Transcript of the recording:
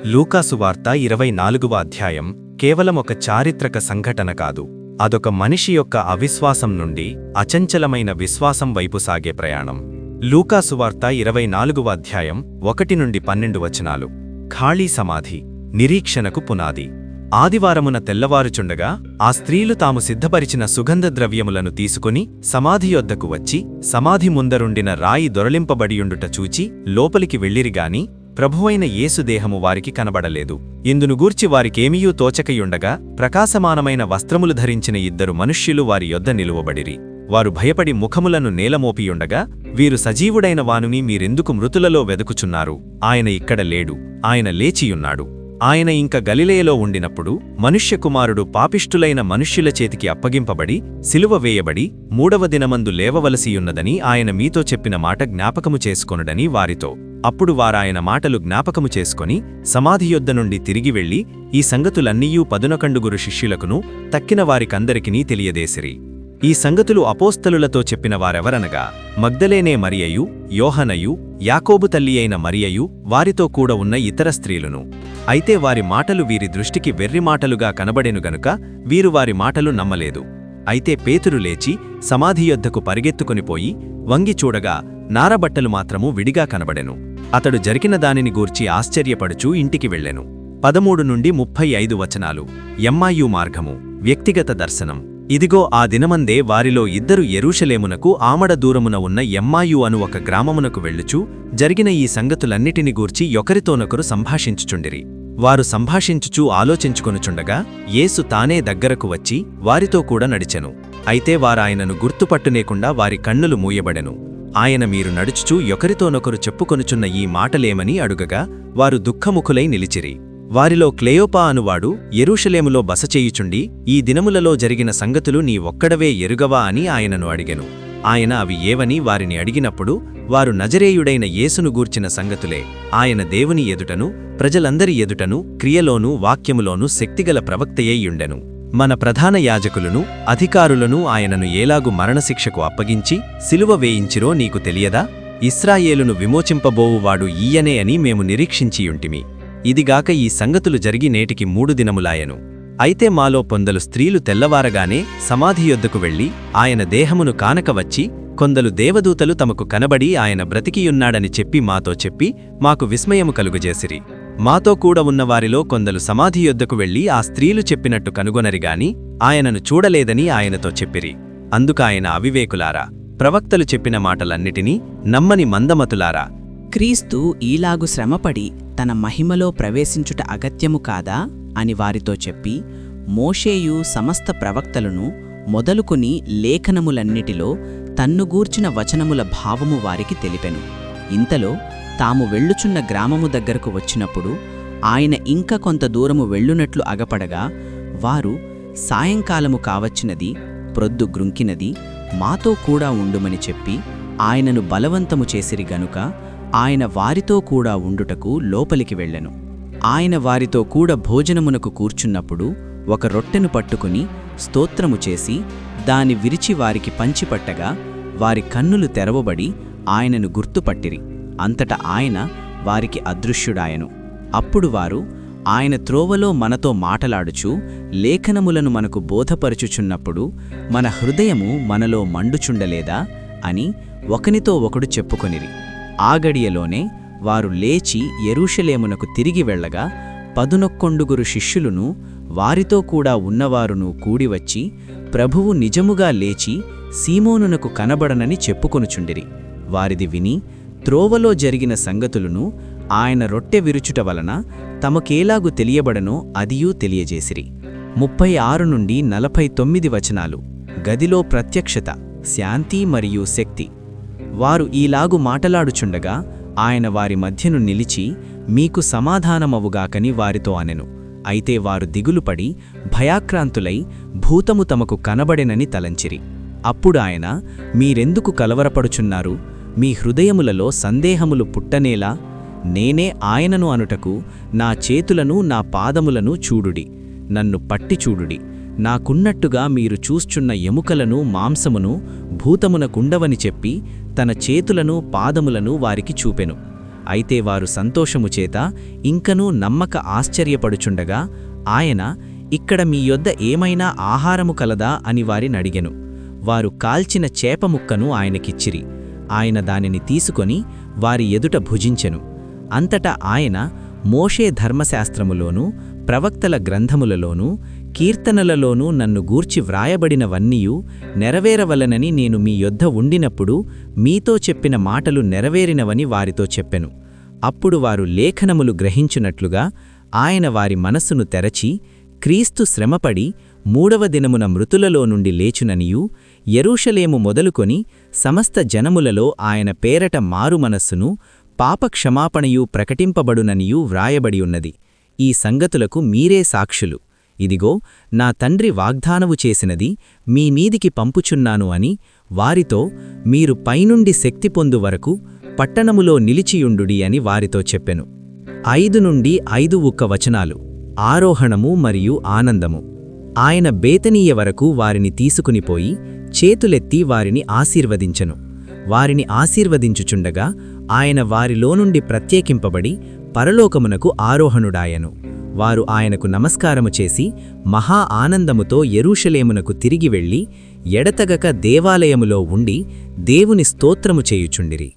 లూకాసు వార్త 24వ అధ్యాయం కేవలం ఒక చారిత్రక సంఘటన కాదు, అదొక మనిషి యొక్క అవిశ్వాసం నుండి అచంచలమైన విశ్వాసం వైపు సాగే ప్రయాణం. లూకాసు వార్త 24వ అధ్యాయం 1 నుండి 12 వచనాలు. ఖాళీ సమాధి, నిరీక్షణకు పునాది. ఆదివారమున తెల్లవారుచుండగా ఆ స్త్రీలు తాము సిద్ధపరిచిన సుగంధ ద్రవ్యములను తీసుకుని సమాధి యొద్దకు వచ్చి సమాధి ముందరుండిన రాయి దొరలింపబడియుండుట చూచి లోపలికి వెళ్ళిరిగాని ప్రభువైన యేసు దేహము వారికి కనబడలేదు. ఇందును గూర్చి వారికేమీయూ తోచకయుండగా ప్రకాశమానమైన వస్త్రములు ధరించిన 2 మనుష్యులు వారి యొద్ద నిలువబడిరి. వారు భయపడి ముఖములను నేలమోపియుండగా, వీరు సజీవుడైన వానుని మీరెందుకు మృతులలో వెదుకుచున్నారు? ఆయన ఇక్కడ లేడు, ఆయన లేచియున్నాడు. ఆయన ఇంక గలిలయలో ఉండినప్పుడు మనుష్యకుమారుడు పాపిష్టులైన మనుష్యుల చేతికి అప్పగింపబడి సిలువ వేయబడి 3వ దినమందు లేవవలసియున్నదని ఆయన మీతో చెప్పిన మాట జ్ఞాపకము చేసుకొనుడని వారితో. అప్పుడు వారాయన మాటలు జ్ఞాపకము చేసుకొని సమాధి యొద్ద నుండి తిరిగి వెళ్లి ఈ సంగతులన్నీయూ 11 శిష్యులకును తక్కిన వారికందరికినీ తెలియదేసిరి. ఈ సంగతులు అపోస్తలులతో చెప్పిన వారెవరనగా మగ్దలేనే మరియయు, యోహనయు, యాకోబు తల్లి అయిన మరియయు, వారితో కూడా ఉన్న ఇతర స్త్రీలును. అయితే వారి మాటలు వీరి దృష్టికి వెర్రి మాటలుగా కనబడెను గనుక వీరు వారి మాటలు నమ్మలేదు. అయితే పేతురు లేచి సమాధి యొద్దకు పరిగెత్తుకొనిపోయి వంగి చూడగా నారబట్టలు మాత్రము విడిగా కనబడెను. అతడు జరిగిన దానిని గూర్చి ఆశ్చర్యపడుచూ ఇంటికి వెళ్ళెను. 13 నుండి 35 వచనాలు. ఎమ్మాయు మార్గము, వ్యక్తిగత దర్శనం. ఇదిగో ఆ దినమందే వారిలో 2 యెరూషలేమునకు ఆమడ దూరమున ఉన్న ఎమ్మాయు అను ఒక గ్రామమునకు వెళ్ళుచూ జరిగిన ఈ సంగతులన్నిటిని గూర్చి ఒకరితోనొకరు సంభాషించుచుండిరి. వారు సంభాషించుచూ ఆలోచించుకొనుచుండగా యేసు తానే దగ్గరకు వచ్చి వారితో కూడా నడిచెను. అయితే వారాయనను గుర్తుపట్టునేకుండా వారి కన్నులు మూయబడెను. ఆయన మీరు నడుచుచూ ఒకరితోనొకరు చెప్పుకొనుచున్న ఈ మాటలేమని అడుగగా వారు దుఃఖముఖులై నిలిచిరి. వారిలో క్లెయోపా అనువాడు యెరూషలేములో బస చేయుచుండి ఈ దినములలో జరిగిన సంగతులు నీ ఒక్కడవే ఎరుగవా అని ఆయనను అడిగెను. ఆయన అవి ఏవని వారిని అడిగినప్పుడు వారు నజరేయుడైన యేసును గూర్చిన సంగతులే. ఆయన దేవుని ఎదుటను ప్రజలందరి ఎదుటను క్రియలోనూ వాక్యములోనూ శక్తిగల ప్రవక్తయ్యుండెను. మన ప్రధాన యాజకులను అధికారులను ఆయనను ఏలాగు మరణశిక్షకు అప్పగించి సిలువ వేయించిరో నీకు తెలియదా? ఇశ్రాయేలును విమోచింపబోవువాడు ఈయనే అని మేము నిరీక్షించియుంటిమి. ఇదిగాక ఈ సంగతులు జరిగి నేటికి 3 దినములాయెను. అయితే మాలో కొందరు స్త్రీలు తెల్లవారగానే సమాధి యొద్దకు వెళ్లి ఆయన దేహమును కానక వచ్చి కొందరు దేవదూతలు తమకు కనబడి ఆయన బ్రతికియున్నాడని చెప్పి మాతో చెప్పి మాకు విస్మయము కలుగజేసిరి. మాతో కూడా ఉన్నవారిలో కొందరు సమాధి యొద్దకు వెళ్లి ఆ స్త్రీలు చెప్పినట్టు కనుగొనరిగాని ఆయనను చూడలేదని ఆయనతో చెప్పిరి. అందుకాయన అవివేకులారా, ప్రవక్తలు చెప్పిన మాటలన్నిటినీ నమ్మని మందమతులారా, క్రీస్తు ఈలాగు శ్రమపడి తన మహిమలో ప్రవేశించుట అగత్యము కాదా అని వారితో చెప్పి మోషేయు సమస్త ప్రవక్తలను మొదలుకొని లేఖనములన్నిటిలో తన్నుగూర్చిన వచనముల భావము వారికి తెలిపెను. ఇంతలో తాము వెళ్ళుచున్న గ్రామము దగ్గరకు వచ్చినప్పుడు ఆయన ఇంక కొంత దూరము వెళ్ళునట్లు అగపడగా వారు సాయంకాలము కావచ్చినది, ప్రొద్దు గ్రుంకినది, మాతో కూడా ఉండుమని చెప్పి ఆయనను బలవంతము చేసిరి గనుక ఆయన వారితో కూడా ఉండుటకు లోపలికి వెళ్ళెను. ఆయన వారితో కూడా భోజనమునకు కూర్చున్నప్పుడు ఒక రొట్టెను పట్టుకుని స్తోత్రము చేసి దాని విరిచి వారికి పంచిపట్టగా వారి కన్నులు తెరవబడి ఆయనను గుర్తుపట్టిరి. అంతటా ఆయన వారికి అదృశ్యుడాయెను. అప్పుడు వారు ఆయన త్రోవలో మనతో మాటలాడుచూ లేఖనములను మనకు బోధపరచుచున్నప్పుడు మన హృదయము మనలో మండుచుండలేదా అని ఒకనితో ఒకడు చెప్పుకొనిరి. ఆ గడియలోనే వారు లేచి యెరూషలేమునకు తిరిగి వెళ్ళగా 11 శిష్యులును వారితో కూడా ఉన్నవారును కూడివచ్చి ప్రభువు నిజముగా లేచి సీమోనునకు కనబడనని చెప్పుకొనుచుండిరి. వారిది విని త్రోవలో జరిగిన సంగతులను ఆయన రొట్టె విరుచుట వలన తమకేలాగు తెలియబడనో అదియూ తెలియజేసిరి. 36 నుండి 49 వచనాలు. గదిలో ప్రత్యక్షత, శాంతి మరియు శక్తి. వారు ఈలాగు మాటలాడుచుండగా ఆయన వారి మధ్యను నిలిచి మీకు సమాధానమవుగాకని వారితో అనెను. అయితే వారు దిగులుపడి భయాక్రాంతులై భూతము తమకు కనబడెనని తలంచిరి. అప్పుడు ఆయన, మీరెందుకు కలవరపడుచున్నారు? మీ హృదయములలో సందేహములు పుట్టనేలా? నేనే ఆయనను అనుటకు నా చేతులను నా పాదములను చూడుడి, నన్ను పట్టి చూడుడి. నాకున్నట్టుగా మీరు చూస్తున్న ఎముకలను మాంసమును భూతమునకుండవని చెప్పి తన చేతులను పాదములను వారికి చూపెను. అయితే వారు సంతోషము చేత ఇంకనూ నమ్మక ఆశ్చర్యపడుచుండగా ఆయన, ఇక్కడ మీ యొద్ద ఏమైనా ఆహారము కలదా అని వారినడిగెను. వారు కాల్చిన చేపముక్కను ఆయనకిచ్చిరి. ఆయన దానిని తీసుకొని వారి ఎదుట భుజించెను. అంతటా ఆయన, మోషే ధర్మశాస్త్రములోనూ ప్రవక్తల గ్రంథములలోనూ కీర్తనలలోనూ నన్ను గూర్చి వ్రాయబడినవన్నీయు నెరవేరవలనని నేను మీ యొద్ద ఉండినప్పుడు మీతో చెప్పిన మాటలు నెరవేరినవని వారితో చెప్పెను. అప్పుడు వారు లేఖనములు గ్రహించునట్లుగా ఆయన వారి మనస్సును తెరచి, క్రీస్తు శ్రమపడి 3వ దినమున మృతులలో నుండి లేచుననియూ యెరూషలేము మొదలుకొని సమస్త జనములలో ఆయన పేరట మారుమనస్సును పాపక్షమాపణయు ప్రకటింపబడుననియూ వ్రాయబడి ఉన్నది. ఈ సంగతులకు మీరే సాక్షులు. ఇదిగో, నా తండ్రి వాగ్దానము చేసినది మీ మీదికి పంపుచున్నాను అని వారితో, మీరు పైనుండి శక్తి పొందు వరకు పట్టణములో నిలిచియుండుడి అని వారితో చెప్పెను. 5 నుండి 5 వచనాలు. ఆరోహణము మరియు ఆనందము. ఆయన బేతనీయ వరకు వారిని తీసుకునిపోయి చేతులెత్తి వారిని ఆశీర్వదించెను. వారిని ఆశీర్వదించుచుండగా ఆయన వారిలోనుండి ప్రత్యేకింపబడి పరలోకమునకు ఆరోహణుడాయెను. వారు ఆయనకు నమస్కారము చేసి మహా ఆనందముతో యెరూషలేమునకు తిరిగి వెళ్ళి ఎడతెగక దేవాలయములో ఉండి దేవుని స్తోత్రము చేయుచుండిరి.